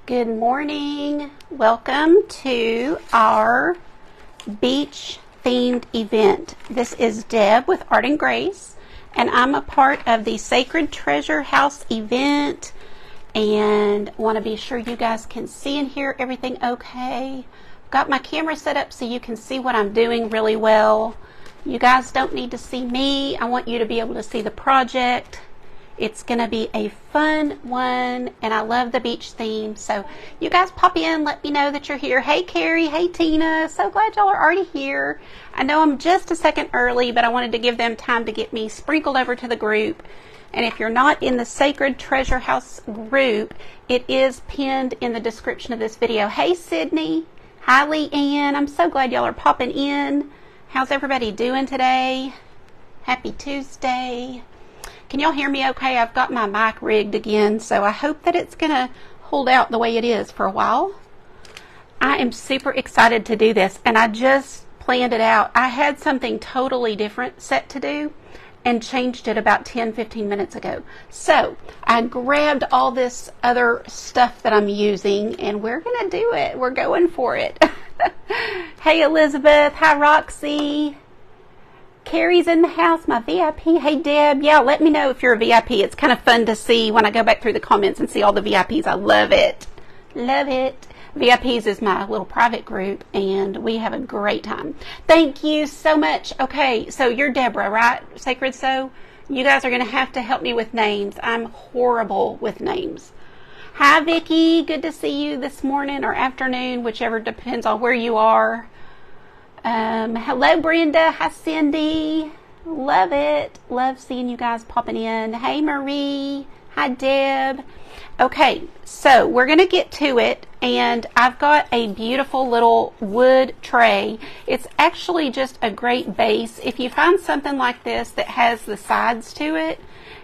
Good morning. Welcome to our beach themed event. This is Deb with Art and Grace, and I'm a part of the Sacred Treasure House event and want to be sure you guys can see and hear everything okay. Got my camera set up so you can see what I'm doing really well. You guys don't need to see me. I want you to be able to see the project. It's going to be a fun one, and I love the beach theme. So you guys pop in, let me know that you're here. Hey, Carrie. Hey, Tina. So glad y'all are already here. I know I'm just a second early, but I wanted to give them time to get me sprinkled over to the group. And if you're not in the Sacred Treasure House group, it is pinned in the description of this video. Hey, Sydney. Hi, Leanne. I'm so glad y'all are popping in. How's everybody doing today? Happy Tuesday. Can y'all hear me okay? I've got my mic rigged again, so I hope that it's going to hold out the way it is for a while. I am super excited to do this, and I just planned it out. I had something totally different set to do and changed it about 10-15 minutes ago. So I grabbed all this other stuff that I'm using, and we're going to do it. We're going for it. Hey, Elizabeth. Hi, Roxy. Carrie's in the house, my VIP. Hey, Deb. Yeah, let me know if you're a VIP. It's kind of fun to see when I go back through the comments and see all the VIPs. I love it. Love it. VIPs is my little private group, and we have a great time. Thank you so much. Okay, so you're Deborah, right? Sacred Sew? You guys are going to have to help me with names. I'm horrible with names. Hi, Vicki. Good to see you this morning or afternoon, whichever depends on where you are. Hello, Brenda. Hi, Cindy. Love it. Love seeing you guys popping in. Hey, Marie. Hi, Deb. Okay, so we're going to get to it, and I've got a beautiful little wood tray. It's actually just a great base. If you find something like this that has the sides to it,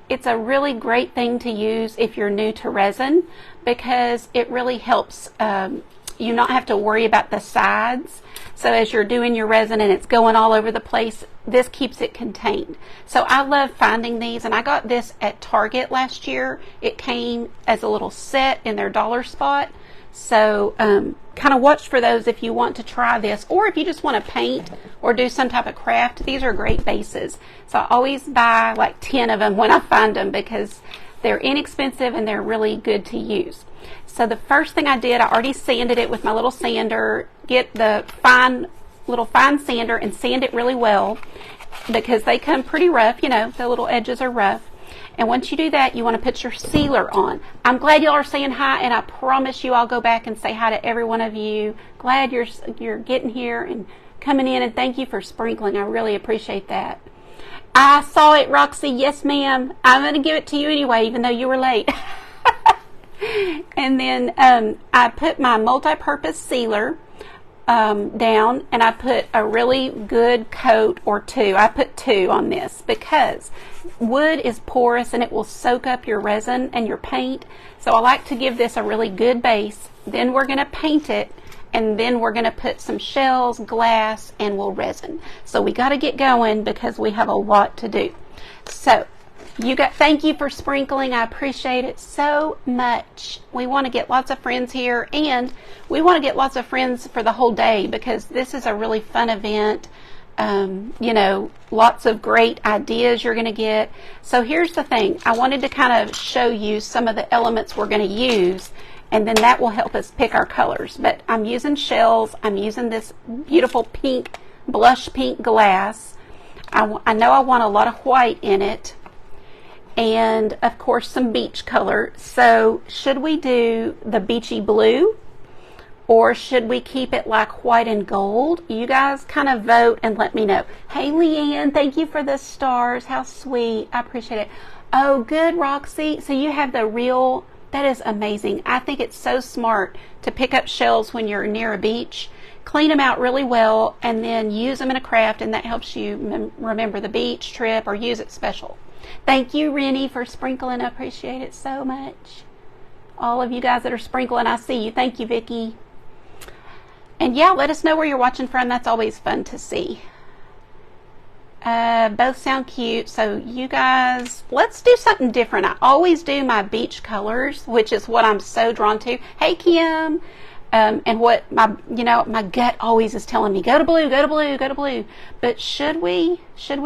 it's a really great thing to use if you're new to resin, because it really helps you not have to worry about the sides. So as you're doing your resin and it's going all over the place, this keeps it contained. So I love finding these, and I got this at Target last year. It came as a little set in their dollar spot. So kind of watch for those if you want to try this, or if you just want to paint or do some type of craft. These are great bases. So I always buy like 10 of them when I find them, because they're inexpensive and they're really good to use. So the first thing I did, I already sanded it with my little sander. Get the little fine sander and sand it really well, because they come pretty rough. You know, the little edges are rough. And once you do that, you want to put your sealer on. I'm glad y'all are saying hi, and I promise you I'll go back and say hi to every one of you. Glad you're getting here and coming in, and thank you for sprinkling. I really appreciate that. I saw it, Roxy. Yes, ma'am. I'm going to give it to you anyway, even though you were late. And then I put my multi-purpose sealer down, and I put a really good coat or two. I put 2 on this because wood is porous and it will soak up your resin and your paint. So I like to give this a really good base. Then we're going to paint it, and then we're going to put some shells, glass, and we'll resin. So we got to get going because we have a lot to do. So thank you for sprinkling. I appreciate it so much. We want to get lots of friends here, and we want to get lots of friends for the whole day, because this is a really fun event. You know, lots of great ideas you're going to get. So here's the thing. I wanted to kind of show you some of the elements we're going to use, and then that will help us pick our colors. But I'm using shells. I'm using this beautiful pink, blush pink glass. I know I want a lot of white in it, and of course some beach color. So should we do the beachy blue, or should we keep it like white and gold? You guys kind of vote and let me know. Hey, Leanne, thank you for the stars. How sweet. I appreciate it. Oh, good, Roxy. So you have the real. That is amazing. I think it's so smart to pick up shells when you're near a beach, clean them out really well, and then use them in a craft, and that helps you remember the beach trip or use it special. Thank you, Rennie, for sprinkling. I appreciate it so much. All of you guys that are sprinkling, I see you. Thank you, Vicki. And yeah, let us know where you're watching from. That's always fun to see. Both sound cute. So you guys, let's do something different. I always do my beach colors, which is what I'm so drawn to. Hey, Kim. And what my gut always is telling me, go to blue, go to blue, go to blue. But should we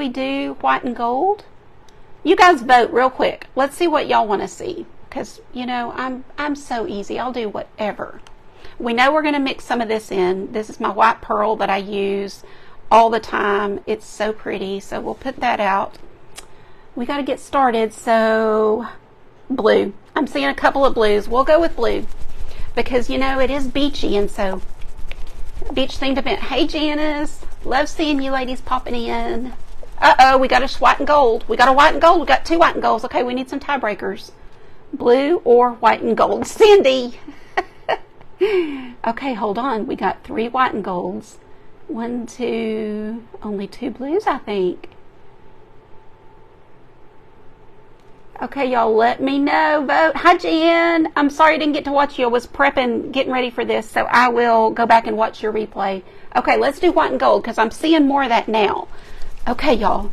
do white and gold? You guys vote real quick. Let's see what y'all want to see. Because, I'm so easy. I'll do whatever. We know we're going to mix some of this in. This is my white pearl that I use all the time. It's so pretty. So we'll put that out. We got to get started. So blue. I'm seeing a couple of blues. We'll go with blue. Because, it is beachy, and so beach themed event. Hey, Janice. Love seeing you ladies popping in. Uh-oh, we got a white and gold. We got a white and gold. We got 2 white and golds. Okay, we need some tiebreakers. Blue or white and gold. Cindy. Okay, hold on. We got 3 white and golds. 1, 2, only 2 blues, I think. Okay, y'all, let me know. Vote. Hi, Jen. I'm sorry I didn't get to watch you. I was prepping, getting ready for this, so I will go back and watch your replay. Okay, let's do white and gold because I'm seeing more of that now. Okay, y'all.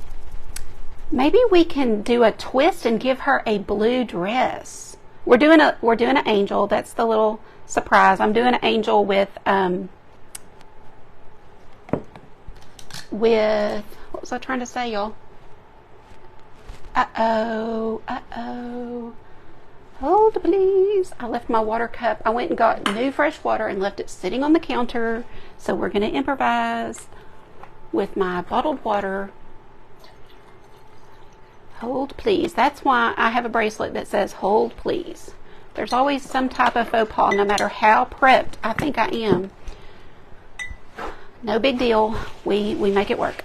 Maybe we can do a twist and give her a blue dress. We're doing an angel. That's the little surprise. I'm doing an angel with what was I trying to say, y'all? Uh-oh. Hold, please. I left my water cup. I went and got new fresh water and left it sitting on the counter. So we're going to improvise with my bottled water. Hold, please. That's why I have a bracelet that says hold, please. There's always some type of faux pas, no matter how prepped I think I am. No big deal. We make it work.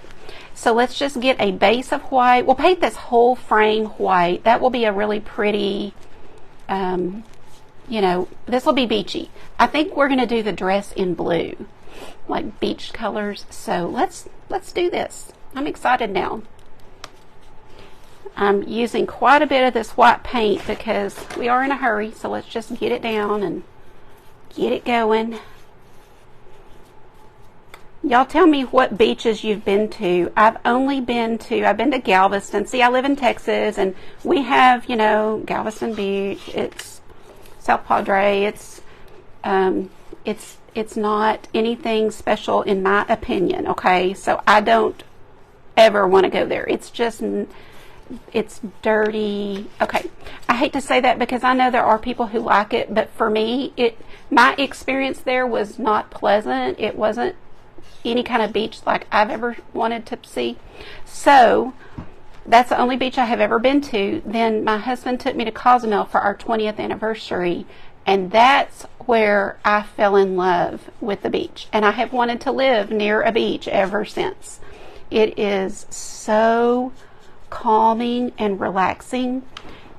So let's just get a base of white. We'll paint this whole frame white. That will be a really pretty, this will be beachy. I think we're going to do the dress in blue, like beach colors. So let's do this. I'm excited now. I'm using quite a bit of this white paint because we are in a hurry. So let's just get it down and get it going. Y'all tell me what beaches you've been to. I've been to Galveston. See, I live in Texas, and we have, Galveston Beach. It's South Padre. It's not anything special in my opinion, okay? So I don't ever want to go there. It's dirty. Okay. I hate to say that because I know there are people who like it, but for me, my experience there was not pleasant. It wasn't any kind of beach like I've ever wanted to see. So that's the only beach I have ever been to. Then my husband took me to Cozumel for our 20th anniversary, and that's where I fell in love with the beach. And I have wanted to live near a beach ever since. It is so calming and relaxing.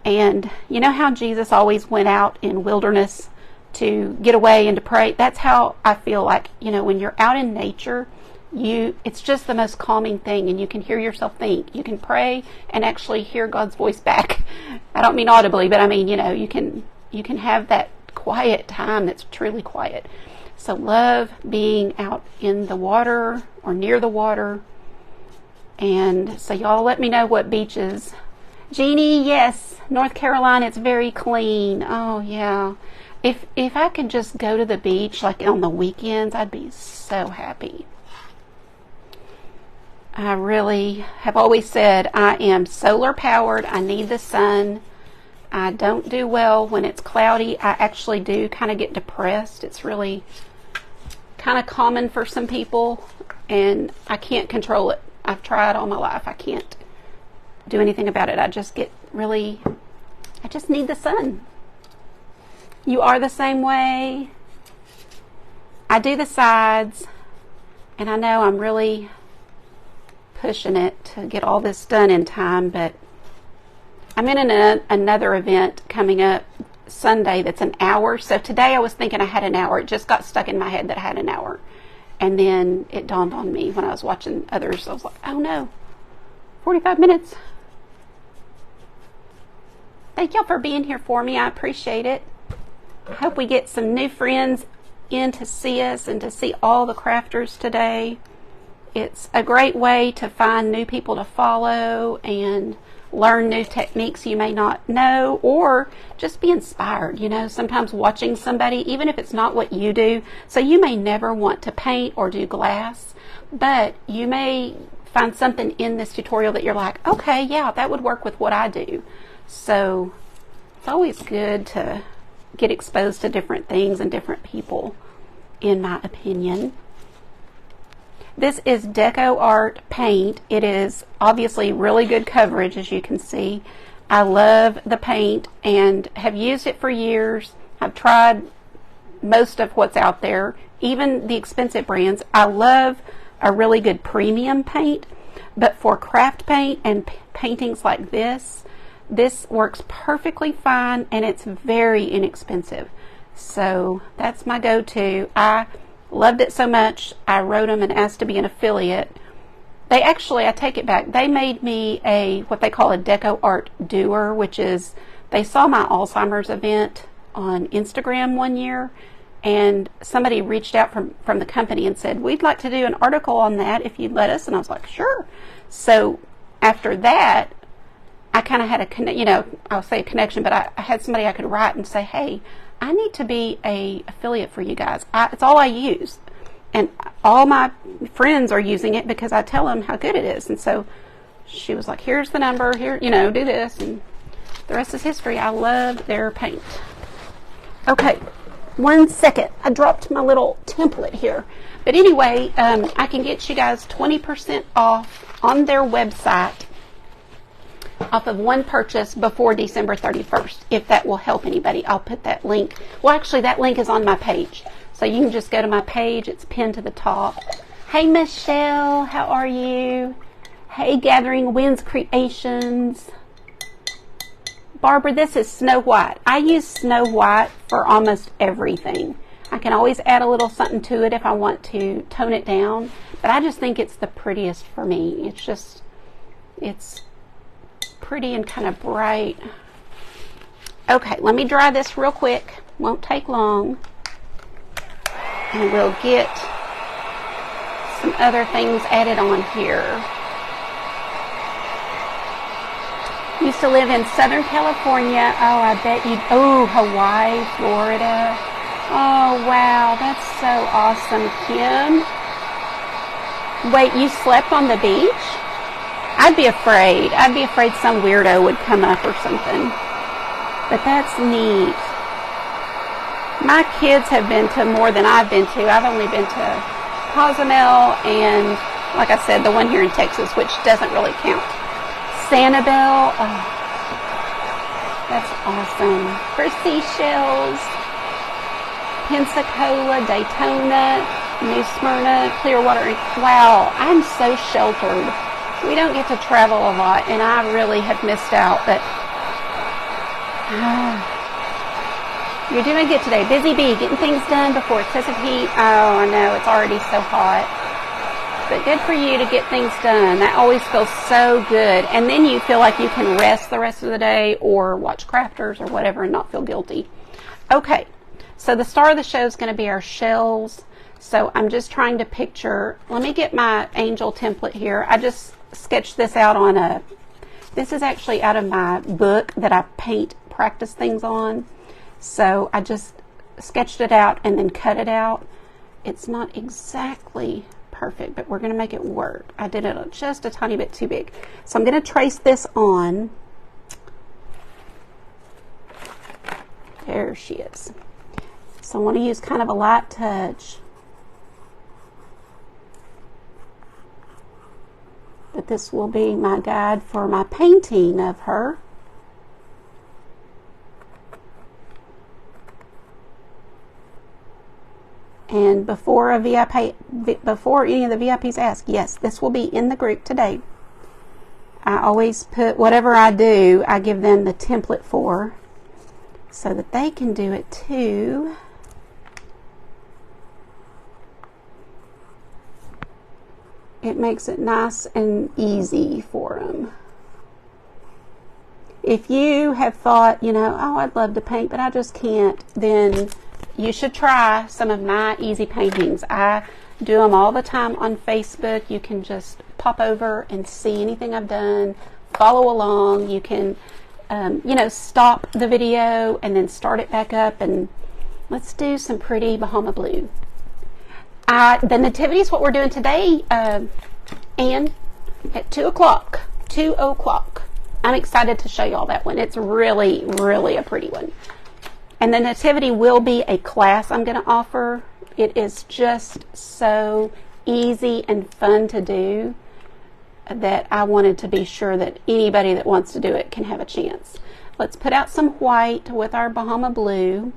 And you know how Jesus always went out in wilderness to get away and to pray? That's how I feel like, when you're out in nature, it's just the most calming thing, and you can hear yourself think. You can pray and actually hear God's voice back. I don't mean audibly, but I mean, you can have that quiet time that's truly quiet. So love being out in the water or near the water. And so y'all let me know what beaches. Jeannie, yes, North Carolina, it's very clean. Oh yeah. If I could just go to the beach like on the weekends, I'd be so happy. I really have always said I am solar powered. I need the sun. I don't do well when it's cloudy. I actually do kind of get depressed. It's really kind of common for some people, and I can't control it. I've tried all my life. I can't do anything about it. I just need the sun. You are the same way. I do the sides, and I know I'm really pushing it to get all this done in time, but I'm in another event coming up Sunday that's an hour. So today I was thinking I had an hour. It just got stuck in my head that I had an hour. And then it dawned on me when I was watching others. I was like, oh no, 45 minutes. Thank y'all for being here for me. I appreciate it. I hope we get some new friends in to see us and to see all the crafters today. It's a great way to find new people to follow and learn new techniques you may not know, or just be inspired. You know, sometimes watching somebody, even if it's not what you do, so you may never want to paint or do glass, but you may find something in this tutorial that you're like, okay, yeah, that would work with what I do. So it's always good to get exposed to different things and different people, in my opinion. This is Deco Art paint. It is obviously really good coverage, as you can see. I love the paint and have used it for years. I've tried most of what's out there, even the expensive brands. I love a really good premium paint, but for craft paint and paintings like this works perfectly fine, and it's very inexpensive. So that's my go-to. I loved it so much, I wrote them and asked to be an affiliate. They actually, I take it back, they made me what they call a Deco Art Doer, which is, they saw my Alzheimer's event on Instagram one year, and somebody reached out from the company and said, we'd like to do an article on that if you'd let us. And I was like, sure. So after that, I kind of had I'll say a connection, but I had somebody I could write and say, hey, I need to be a affiliate for you guys. It's all I use, and all my friends are using it because I tell them how good it is. And so she was like, here's the number, here, do this, and the rest is history. I love their paint. Okay, 1 second. I dropped my little template here. But anyway, I can get you guys 20% off on their website off of one purchase before December 31st, if that will help anybody. I'll put that link. Well, actually, that link is on my page. So you can just go to my page. It's pinned to the top. Hey, Michelle. How are you? Hey, Gathering Winds Creations. Barbara, this is Snow White. I use Snow White for almost everything. I can always add a little something to it if I want to tone it down. But I just think it's the prettiest for me. It's pretty and kind of bright. Okay, let me dry this real quick. Won't take long. And we'll get some other things added on here. Used to live in Southern California. Oh, I bet you. Oh, Hawaii, Florida. Oh, wow, that's so awesome, Kim. Wait, you slept on the beach? I'd be afraid. I'd be afraid some weirdo would come up or something. But that's neat. My kids have been to more than I've been to. I've only been to Cozumel and, like I said, the one here in Texas, which doesn't really count. Sanibel. Oh, that's awesome. For Seashells. Pensacola, Daytona, New Smyrna, Clearwater. Wow, I'm so sheltered. We don't get to travel a lot, and I really have missed out, but you're doing good today. Busy bee, getting things done before excessive heat. Oh, I know, it's already so hot. But good for you to get things done. That always feels so good. And then you feel like you can rest the rest of the day or watch crafters or whatever and not feel guilty. Okay, so the star of the show is going to be our shells. So I'm just trying to picture, let me get my angel template here. I just sketched this out on this is actually out of my book that I paint practice things on. So I just sketched it out and then cut it out. It's not exactly perfect, but we're going to make it work. I did it just a tiny bit too big. So I'm going to trace this on. There she is. So I want to use kind of a light touch. But this will be my guide for my painting of her. And before any of the VIPs ask, yes, this will be in the group today. I always put whatever I do, I give them the template for, so that they can do it too. It makes it nice and easy for them. If you have thought, oh, I'd love to paint, but I just can't, then you should try some of my easy paintings. I do them all the time on Facebook. You can just pop over and see anything I've done, follow along. You can, you know, stop the video and then start it back up, and let's do some pretty Bahama blue. The nativity is what we're doing today, and at 2 o'clock. I'm excited to show you all that one. It's really, really a pretty one. And the nativity will be a class I'm going to offer. It is just so easy and fun to do that I wanted to be sure that anybody that wants to do it can have a chance. Let's put out some white with our Bahama blue.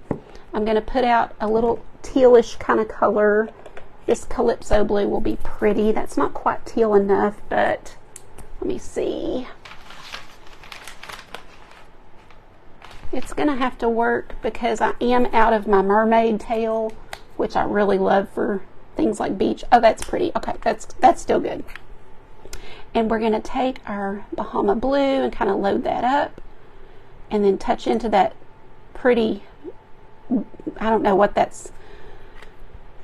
I'm going to put out a little tealish kind of color. This Calypso blue will be pretty. That's not quite teal enough, but let me see. It's going to have to work because I am out of my mermaid tail, which I really love for things like beach. Oh, that's pretty. Okay, that's still good. And we're going to take our Bahama blue and kind of load that up and then touch into that pretty, I don't know what that's,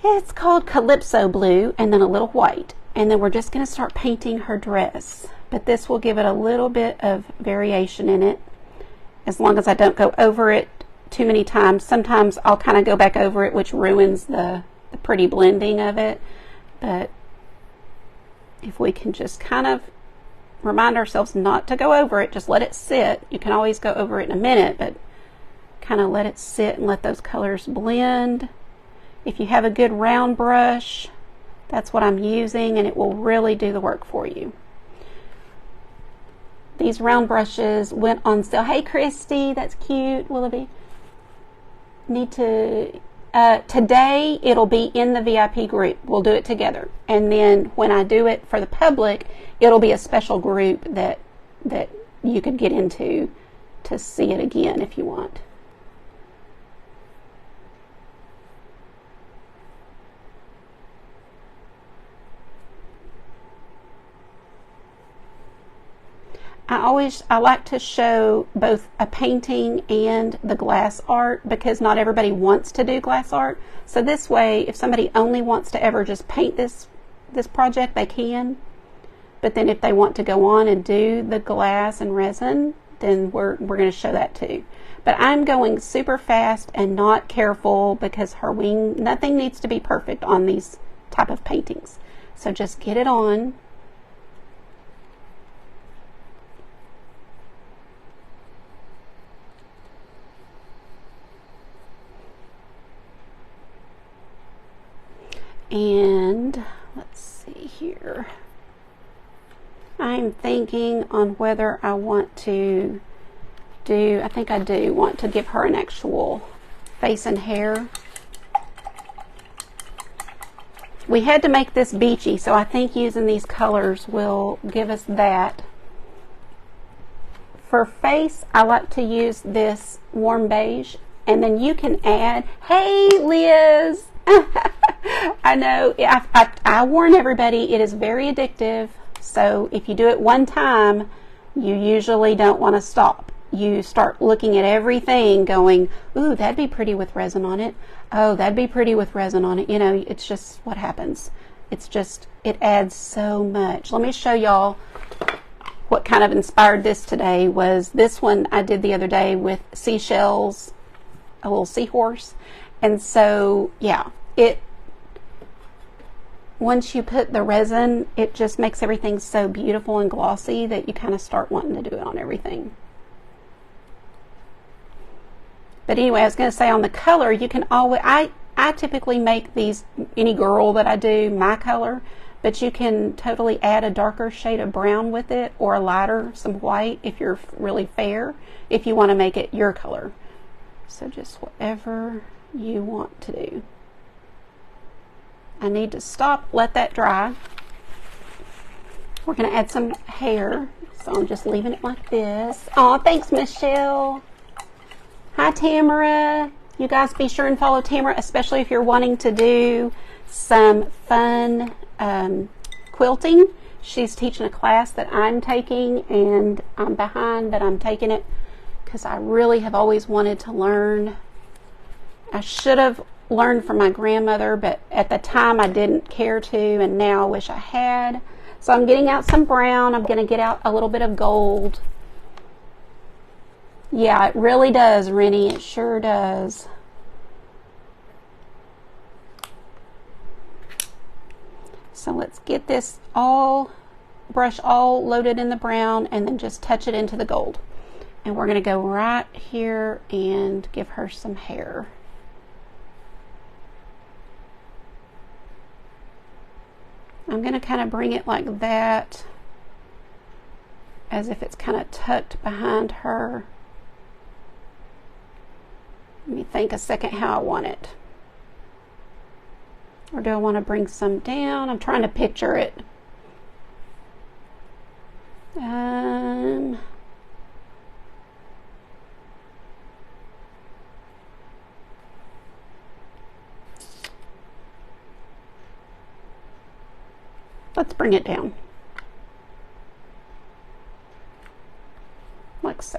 it's called Calypso blue, and then a little white. And then we're just going to start painting her dress. But this will give it a little bit of variation in it, as long as I don't go over it too many times. Sometimes I'll kind of go back over it, which ruins the pretty blending of it. But if we can just kind of remind ourselves not to go over it, just let it sit. You can always go over it in a minute, but kind of let it sit and let those colors blend. If you have a good round brush, that's what I'm using, and it will really do the work for you. These round brushes went on sale. Hey, Christy, that's cute. Willoughby. Need to, today it'll be in the VIP group. We'll do it together. And then when I do it for the public, it'll be a special group that you could get into to see it again if you want. I like to show both a painting and the glass art, because not everybody wants to do glass art. So this way, if somebody only wants to ever just paint this project, they can. But then if they want to go on and do the glass and resin, then we're going to show that too. But I'm going super fast and not careful because her wing, nothing needs to be perfect on these type of paintings. So just get it on. And let's see here. I'm thinking on whether I want to do, I think I do want to give her an actual face and hair. We had to make this beachy, so I think using these colors will give us that. For face, I like to use this warm beige, and then you can add, hey Liz! I know, I warn everybody, it is very addictive. So if you do it one time, you usually don't want to stop. You start looking at everything going, ooh, that'd be pretty with resin on it. Oh, that'd be pretty with resin on it. You know, it's just what happens. It's just, it adds so much. Let me show y'all what kind of inspired this today. Was this one I did the other day with seashells, a little seahorse. And so, yeah, once you put the resin, it just makes everything so beautiful and glossy that you kind of start wanting to do it on everything. But anyway, I was going to say on the color, you can always, I typically make these, any girl that I do, my color, but you can totally add a darker shade of brown with it, or a lighter, some white if you're really fair, if you want to make it your color. So just whatever you want to do. I need to stop, let that dry. We're going to add some hair, so I'm just leaving it like this. Oh, thanks, Michelle. Hi, Tamara. You guys be sure and follow Tamara, especially if you're wanting to do some fun quilting. She's teaching a class that I'm taking, and I'm behind, but I'm taking it because I really have always wanted to learn. I should have learned from my grandmother, but at the time I didn't care to, and now I wish I had. So I'm getting out some brown. I'm going to get out a little bit of gold. Yeah, it really does, Rennie. It sure does. So let's get this brush all loaded in the brown, and then just touch it into the gold. And we're going to go right here and give her some hair. I'm going to kind of bring it like that, as if it's kind of tucked behind her. Let me think a second how I want it. Or do I want to bring some down? I'm trying to picture it. Let's bring it down. Like so.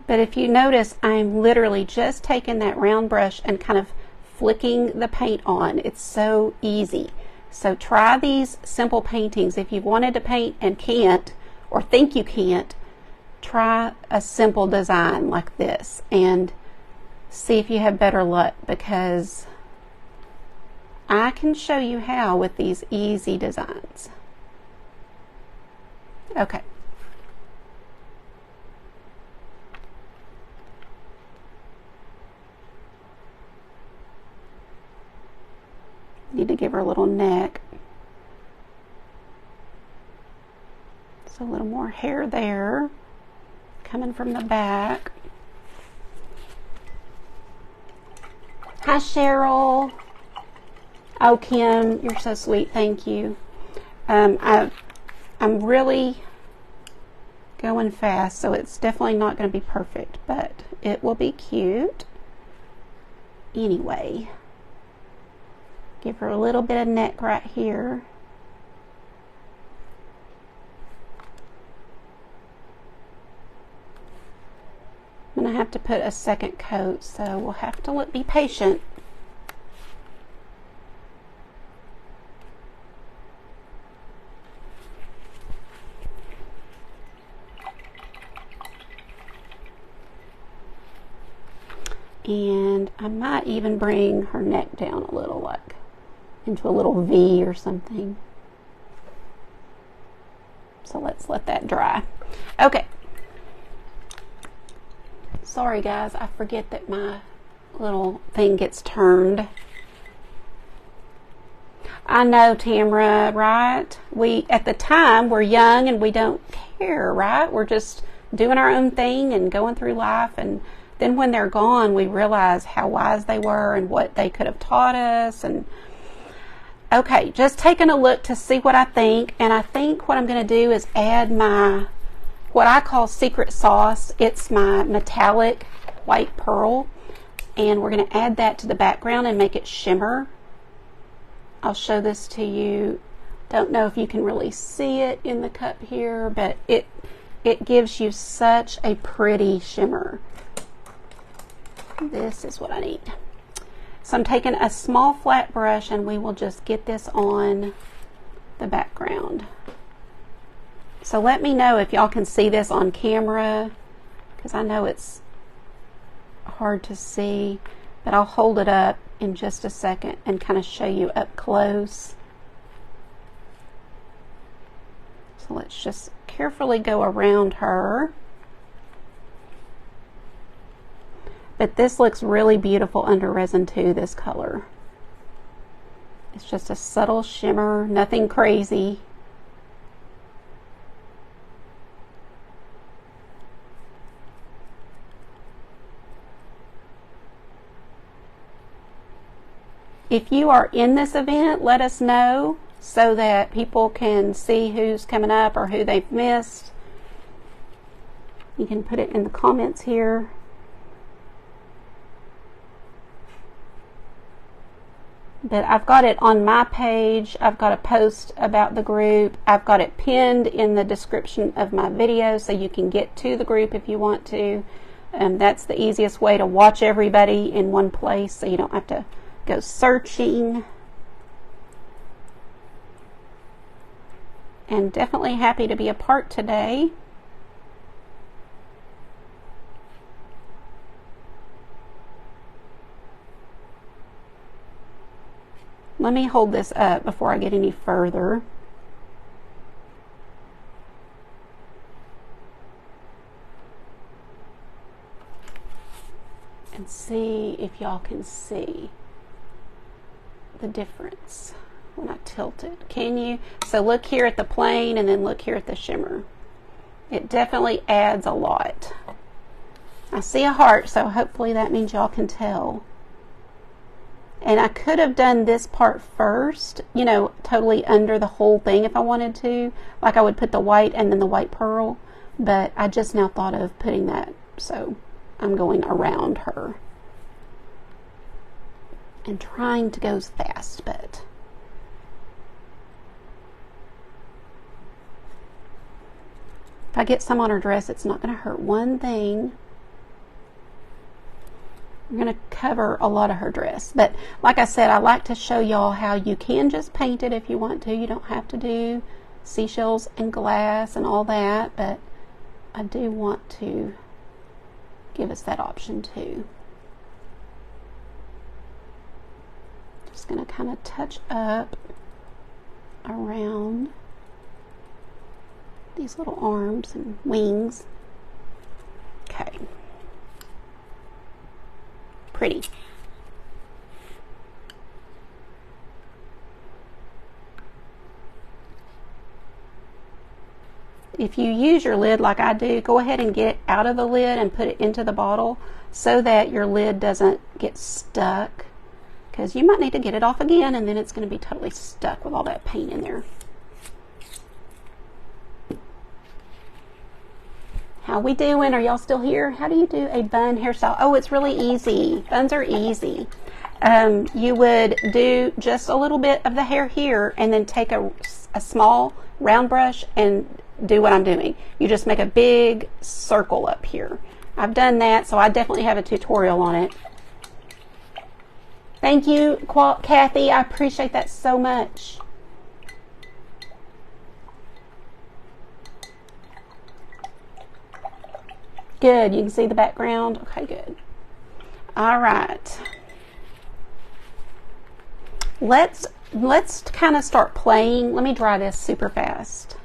But if you notice, I'm literally just taking that round brush and kind of flicking the paint on. It's so easy. So try these simple paintings. If you've wanted to paint and can't, or think you can't, try a simple design like this and see if you have better luck, because I can show you how with these easy designs. Okay. Need to give her a little neck. So a little more hair there, coming from the back. Hi, Cheryl. Oh, Kim, you're so sweet. Thank you. I'm really going fast, so it's definitely not going to be perfect, but it will be cute. Anyway, give her a little bit of neck right here. I'm going to have to put a second coat, so we'll have to be patient. And I might even bring her neck down a little, like into a little V or something. So let's let that dry. Okay. Sorry guys, I forget that my little thing gets turned. I know, Tamara, right? At the time, we're young and we don't care, right? We're just doing our own thing and going through life, and then when they're gone, we realize how wise they were and what they could have taught us. And okay, just taking a look to see what I think. And I think what I'm going to do is add my, what I call secret sauce. It's my metallic white pearl. And we're going to add that to the background and make it shimmer. I'll show this to you. Don't know if you can really see it in the cup here, but it gives you such a pretty shimmer. This is what I need. So I'm taking a small flat brush and we will just get this on the background. So let me know if y'all can see this on camera, because I know it's hard to see, but I'll hold it up in just a second and kind of show you up close. So let's just carefully go around her. But this looks really beautiful under resin too, this color. It's just a subtle shimmer, nothing crazy. If you are in this event, let us know so that people can see who's coming up or who they've missed. You can put it in the comments here. But I've got it on my page. I've got a post about the group. I've got it pinned in the description of my video so you can get to the group if you want to. That's the easiest way to watch everybody in one place so you don't have to go searching. And definitely happy to be a part today. Let me hold this up before I get any further. And see if y'all can see the difference when I tilt it. Can you? So look here at the plain and then look here at the shimmer. It definitely adds a lot. I see a heart, so hopefully that means y'all can tell. And I could have done this part first, you know, totally under the whole thing if I wanted to. Like I would put the white and then the white pearl, but I just now thought of putting that, so I'm going around her. And trying to go fast, but if I get some on her dress, it's not going to hurt one thing. I'm going to cover a lot of her dress, but like I said, I like to show y'all how you can just paint it if you want to. You don't have to do seashells and glass and all that, but I do want to give us that option too. Just going to kind of touch up around these little arms and wings. Okay. Pretty. If you use your lid like I do, go ahead and get it out of the lid and put it into the bottle so that your lid doesn't get stuck, because you might need to get it off again and then it's going to be totally stuck with all that paint in there. How we doing? Are y'all still here? How do you do a bun hairstyle? Oh, it's really easy. Buns are easy. You would do just a little bit of the hair here and then take a small round brush and do what I'm doing. You just make a big circle up here. I've done that, so I definitely have a tutorial on it. Thank you, Kathy. I appreciate that so much. Good. You can see the background. Okay, good. All right. Let's kind of start playing. Let me dry this super fast.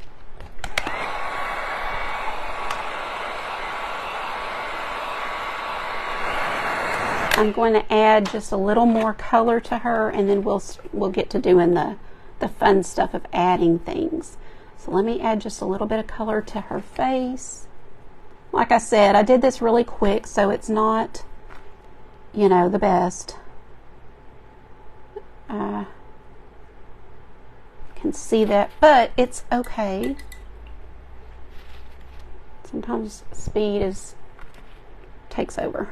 I'm going to add just a little more color to her, and then we'll get to doing the fun stuff of adding things. So let me add just a little bit of color to her face. Like I said, I did this really quick, so it's not, you know, the best. I can see that, but it's okay. Sometimes speed takes over.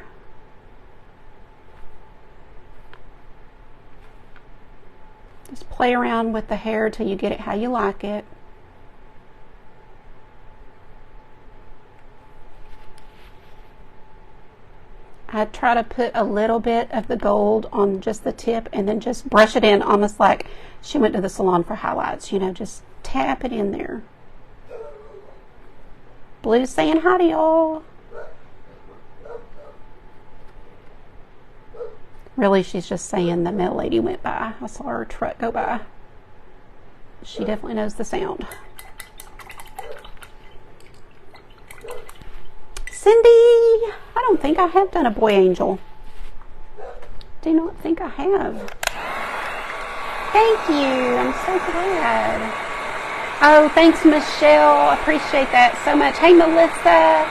Just play around with the hair till you get it how you like it. I try to put a little bit of the gold on just the tip and then just brush it in, almost like she went to the salon for highlights, you know, just tap it in there. Blue's saying hi to y'all. Really, she's just saying the mail lady went by. I saw her truck go by. She definitely knows the sound. Cindy, I don't think I have done a boy angel. Do not think I have. Thank you. I'm so glad. Oh, thanks, Michelle. I appreciate that so much. Hey, Melissa.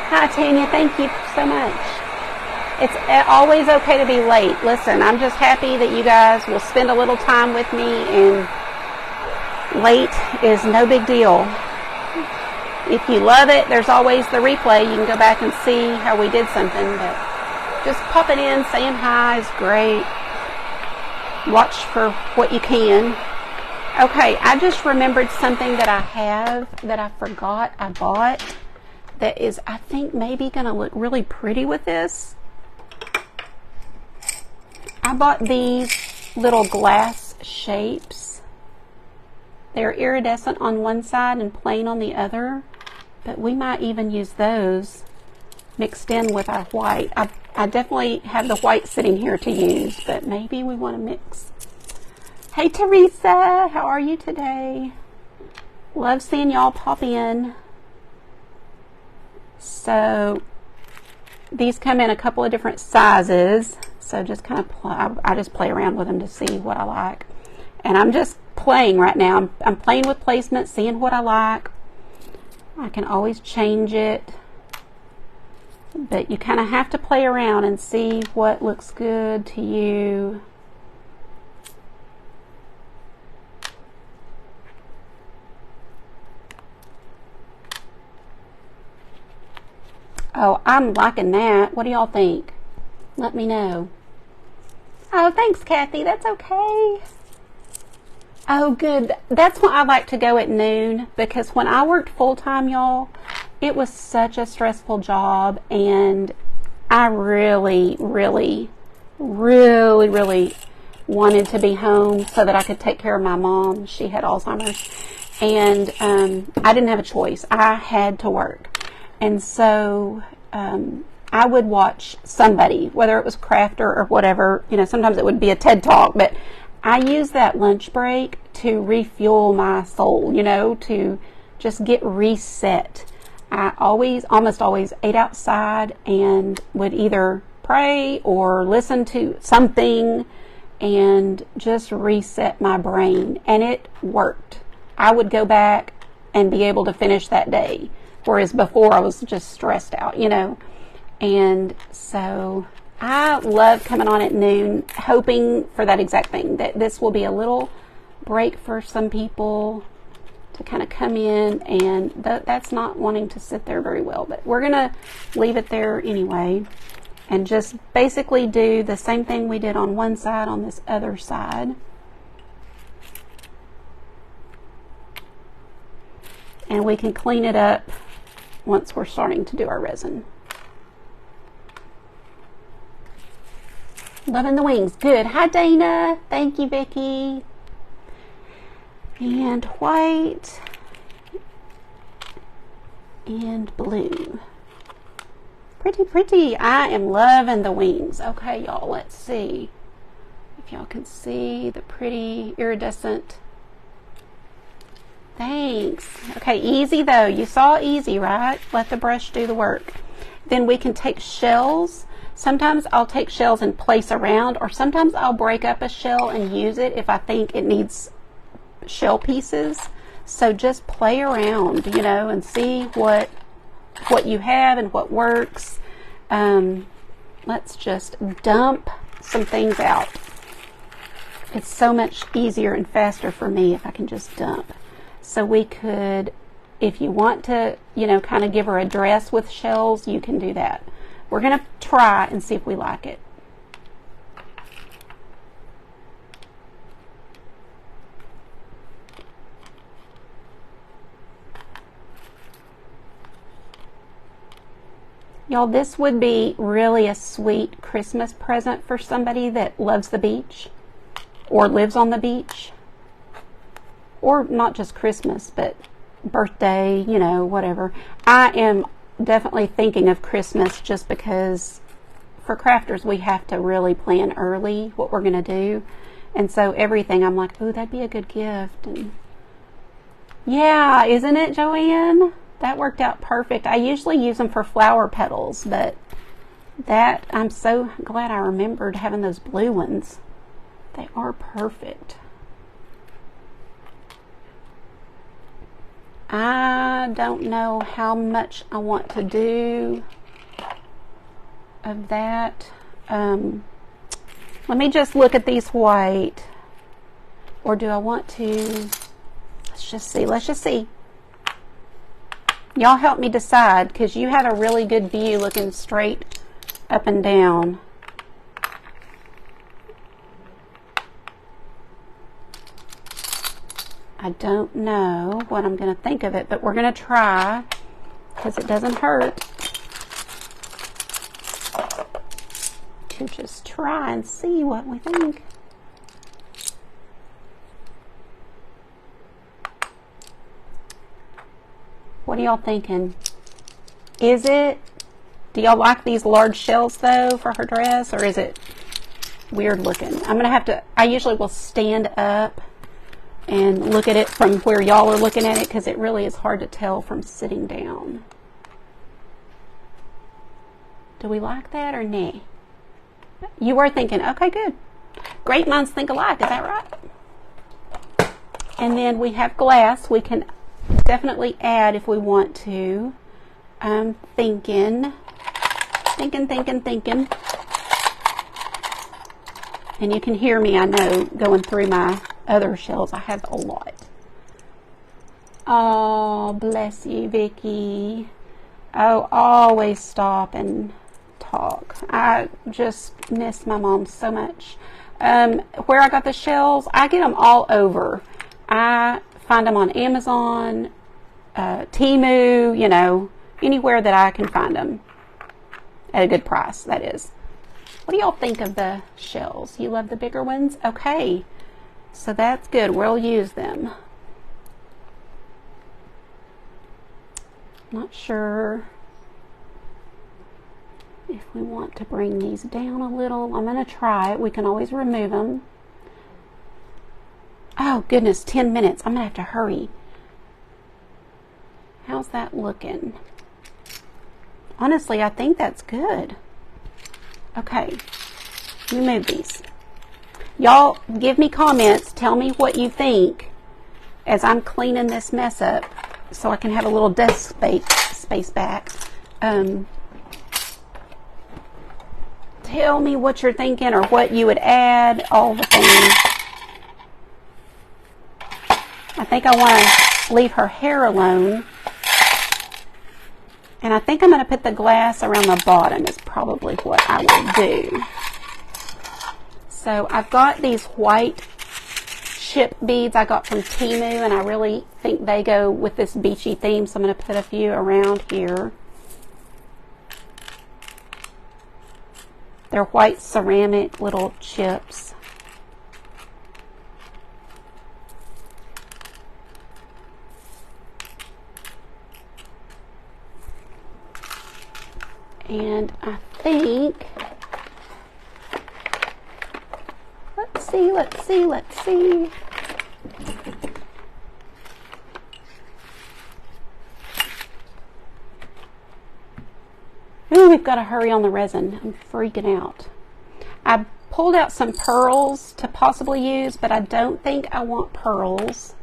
Hi, Tanya. Thank you so much. It's always okay to be late. Listen, I'm just happy that you guys will spend a little time with me, and late is no big deal. If you love it, there's always the replay. You can go back and see how we did something, but just popping in, saying hi is great. Watch for what you can. Okay, I just remembered something that I have that I forgot I bought that is, I think, maybe going to look really pretty with this. I bought these little glass shapes. They're iridescent on one side and plain on the other, but we might even use those mixed in with our white. I definitely have the white sitting here to use, but maybe we want to mix. Hey Teresa, how are you today? Love seeing y'all pop in. So these come in a couple of different sizes. So just kind of I just play around with them to see what I like. And I'm just playing right now. I'm playing with placement, seeing what I like. I can always change it. But you kind of have to play around and see what looks good to you. Oh, I'm liking that. What do y'all think? Let me know. Oh, thanks, Kathy. That's okay. Oh, good. That's why I like to go at noon, because when I worked full-time, y'all, it was such a stressful job, and I really, really, really, really wanted to be home so that I could take care of my mom. She had Alzheimer's, and I didn't have a choice. I had to work. And so I would watch somebody, whether it was Crafter or whatever, you know, sometimes it would be a TED Talk, but I use that lunch break to refuel my soul, you know, to just get reset. I almost always ate outside and would either pray or listen to something and just reset my brain. And it worked. I would go back and be able to finish that day. Whereas before I was just stressed out, you know. And so I love coming on at noon, hoping for that exact thing, that this will be a little break for some people to kind of come in, and that's not wanting to sit there very well, but we're going to leave it there anyway and just basically do the same thing we did on one side on this other side. And we can clean it up once we're starting to do our resin. Loving the wings. Good. Hi, Dana. Thank you, Vicki. And white and blue. Pretty, pretty. I am loving the wings. Okay, y'all, let's see if y'all can see the pretty iridescent. Thanks. Okay, easy though. You saw easy, right? Let the brush do the work. Then we can take shells. Sometimes I'll take shells and place around, or sometimes I'll break up a shell and use it if I think it needs shell pieces. So just play around, you know, and see what you have and what works. Let's just dump some things out. It's so much easier and faster for me if I can just dump. So we could, if you want to, you know, kind of give her a dress with shells, you can do that. We're going to try and see if we like it. Y'all, this would be really a sweet Christmas present for somebody that loves the beach or lives on the beach. Or not just Christmas, but birthday, you know, whatever. I am definitely thinking of Christmas just because for crafters we have to really plan early what we're going to do. And so everything I'm like, oh, that'd be a good gift. And yeah, isn't it, Joanne? That worked out perfect. I usually use them for flower petals, but that, I'm so glad I remembered having those blue ones. They are perfect. I don't know how much I want to do of that. Let me just look at these white. Or do I want to? Let's just see. Let's just see. Y'all help me decide, because you have a really good view looking straight up and down. I don't know what I'm going to think of it, but we're going to try. because it doesn't hurt to just try and see what we think. What are y'all thinking? Do y'all like these large shells though for her dress, or is it weird looking? I usually will stand up and look at it from where y'all are looking at it, because it really is hard to tell from sitting down. Do we like that or nay? You were thinking, okay, good. Great minds think alike, is that right? And then we have glass. We can definitely add if we want to. I'm thinking. And you can hear me, I know, going through my other shells. I have a lot. Oh, bless you, Vicky. Oh, always stop and talk. I just miss my mom so much. Where I got the shells, I get them all over. I find them on Amazon, Temu, you know, anywhere that I can find them at a good price, that is. What do y'all think of the shells? You love the bigger ones? Okay, so that's good. We'll use them. Not sure if we want to bring these down a little. I'm going to try it. We can always remove them. Oh, goodness, 10 minutes. I'm going to have to hurry. How's that looking? Honestly, I think that's good. Okay, let me move these. Y'all give me comments. Tell me what you think as I'm cleaning this mess up so I can have a little desk space back. Tell me what you're thinking or what you would add, all the things. I think I want to leave her hair alone. And I think I'm going to put the glass around the bottom is probably what I will do. So I've got these white chip beads I got from Temu, and I really think they go with this beachy theme, so I'm going to put a few around here. They're white ceramic little chips. And I think, let's see. Ooh, we've got to hurry on the resin. I'm freaking out. I pulled out some pearls to possibly use, but I don't think I want pearls.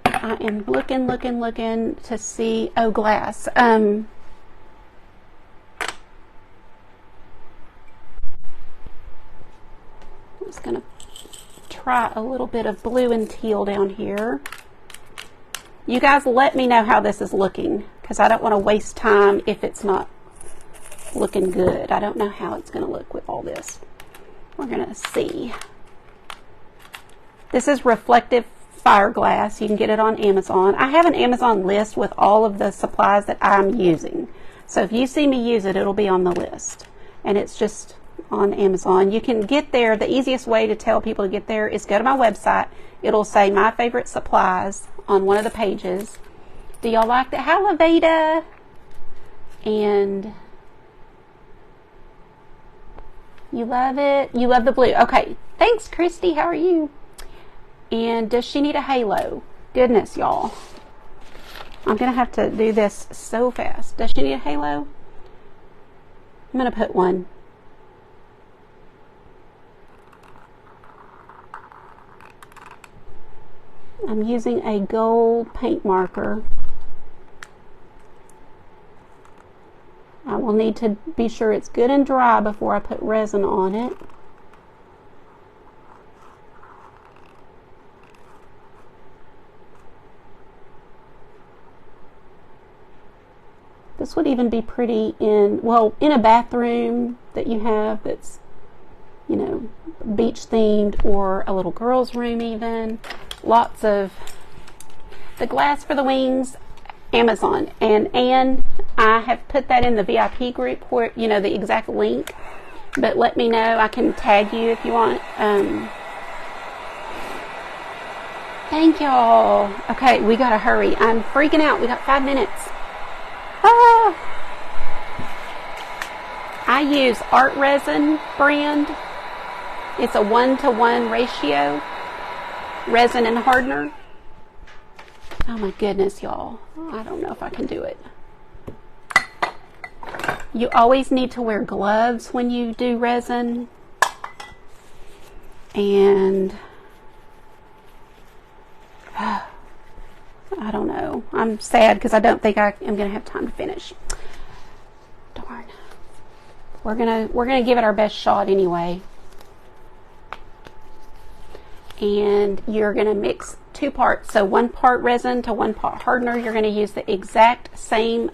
I am looking to see, oh, glass. I'm just going to try a little bit of blue and teal down here. You guys let me know how this is looking, because I don't want to waste time if it's not looking good. I don't know how it's going to look with all this. We're going to see. This is reflective fire glass. You can get it on Amazon. I have an Amazon list with all of the supplies that I'm using. So if you see me use it, it'll be on the list. And it's just on Amazon. You can get there. The easiest way to tell people to get there is go to my website. It'll say my favorite supplies on one of the pages. Do y'all like that? Hi, Laveda. And you love it. You love the blue. Okay. Thanks, Christy. How are you? And does she need a halo? Goodness, y'all. I'm going to have to do this so fast. Does she need a halo? I'm going to put one. I'm using a gold paint marker. I will need to be sure it's good and dry before I put resin on it. This would even be pretty in, well, in a bathroom that you have that's, you know, beach themed, or a little girl's room even. Lots of the glass for the wings Amazon. And I have put that in the VIP group where, you know, the exact link. But let me know. I can tag you if you want. Thank y'all. Okay, we gotta hurry. I'm freaking out. We got 5 minutes. Ah. I use Art Resin brand. It's a 1-to-1 ratio. Resin and hardener. Oh my goodness, y'all. I don't know if I can do it. You always need to wear gloves when you do resin. And I don't know. I'm sad because I don't think I am going to have time to finish. Darn. We're gonna give it our best shot anyway. And you're going to mix 2 parts. So 1 part resin to 1 part hardener. You're going to use the exact same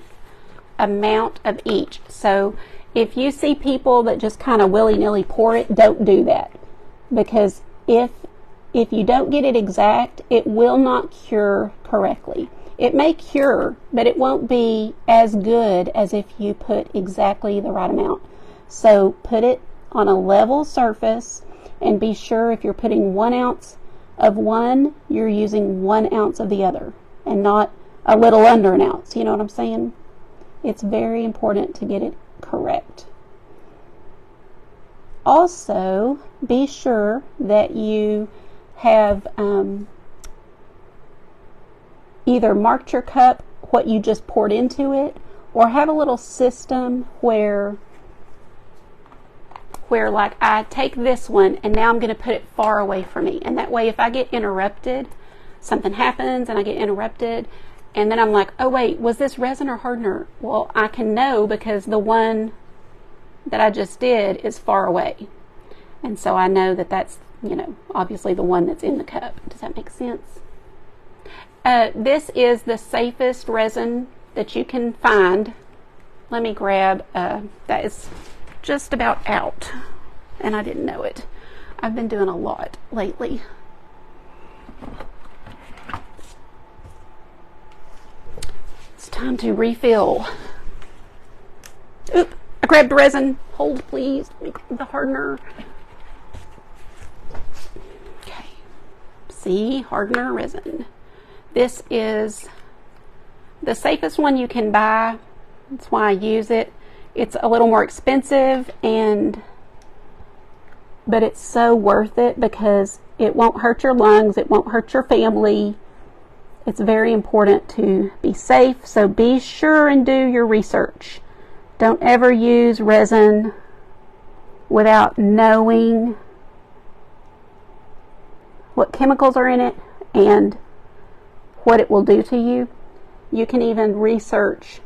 amount of each. So if you see people that just kind of willy-nilly pour it, don't do that. Because if you don't get it exact, it will not cure correctly. It may cure, but it won't be as good as if you put exactly the right amount. So put it on a level surface. And be sure if you're putting 1 ounce of one, you're using 1 ounce of the other, and not a little under an ounce. You know what I'm saying? It's very important to get it correct. Also, be sure that you have either marked your cup, what you just poured into it, or have a little system where like I take this one and now I'm going to put it far away from me. And that way if I get interrupted, something happens and I get interrupted, and then I'm like, oh wait, was this resin or hardener? Well, I can know because the one that I just did is far away. And so I know that that's, you know, obviously the one that's in the cup. Does that make sense? This is the safest resin that you can find. Let me grab, that is just about out, and I didn't know it. I've been doing a lot lately. It's time to refill. Oop, I grabbed resin. Hold please, the hardener. Okay, see, hardener resin. This is the safest one you can buy. That's why I use it. It's a little more expensive, but it's so worth it because it won't hurt your lungs, it won't hurt your family. It's very important to be safe, so be sure and do your research. Don't ever use resin without knowing what chemicals are in it and what it will do to you. You can even research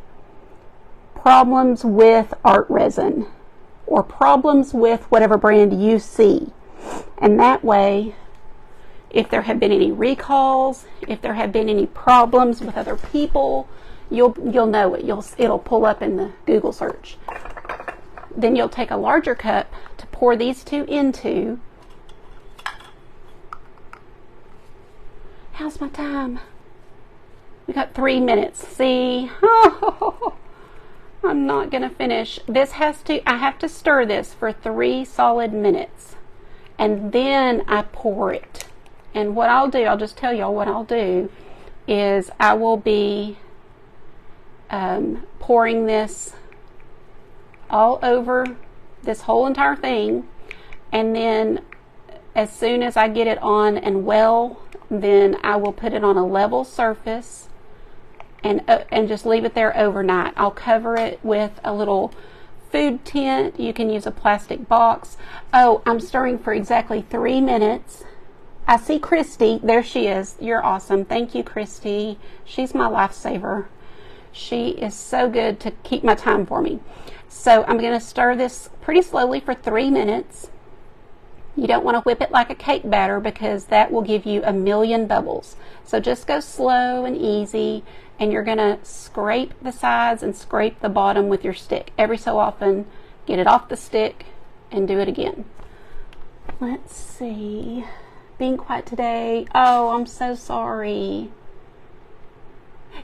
problems with art resin or problems with whatever brand you see, and that way if there have been any recalls, if there have been any problems with other people, you'll know it. It'll pull up in the Google search. Then you'll take a larger cup to pour these 2 into. How's my time? We got 3 minutes. See? Oh, I'm not gonna finish. I have to stir this for 3 solid minutes, and then I pour it. And what I'll do, I'll just tell y'all what I'll do is I will be pouring this all over this whole entire thing, and then as soon as I get it on and well, then I will put it on a level surface and just leave it there overnight. I'll cover it with a little food tent. You can use a plastic box. Oh, I'm stirring for exactly 3 minutes. I see Christy. There she is. You're awesome. Thank you, Christy. She's my lifesaver. She is so good to keep my time for me. So I'm going to stir this pretty slowly for 3 minutes. You don't want to whip it like a cake batter because that will give you a million bubbles. So just go slow and easy, and you're going to scrape the sides and scrape the bottom with your stick. Every so often, get it off the stick and do it again. Let's see. Being quiet today. Oh, I'm so sorry.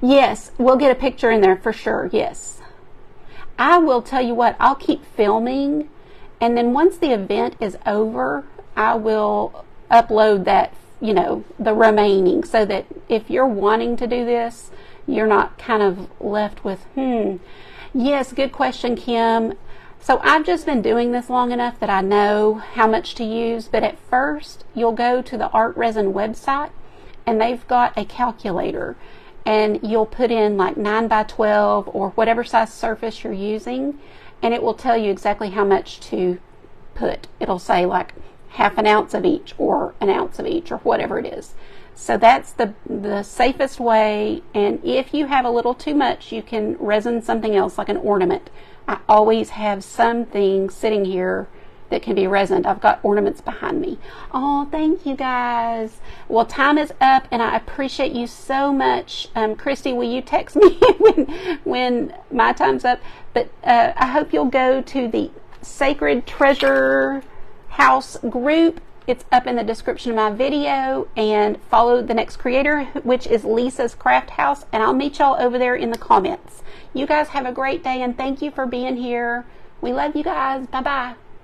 Yes, we'll get a picture in there for sure. Yes. I will tell you what, I'll keep filming, and then once the event is over, I will upload that, you know, the remaining, so that if you're wanting to do this, you're not kind of left with, Yes, good question, Kim. So I've just been doing this long enough that I know how much to use, but at first you'll go to the Art Resin website and they've got a calculator, and you'll put in like 9 by 12 or whatever size surface you're using, and it will tell you exactly how much to put. It'll say like half an ounce of each or an ounce of each or whatever it is. So that's the safest way, and if you have a little too much, you can resin something else like an ornament. I always have something sitting here that can be resined. I've got ornaments behind me. Oh, thank you guys. Well, time is up, and I appreciate you so much. Christy, will you text me when my time's up? But I hope you'll go to the Sacred Treasure House group. It's up in the description of my video, and follow the next creator, which is Lisa's Craft House, and I'll meet y'all over there in the comments. You guys have a great day, and thank you for being here. We love you guys. Bye-bye.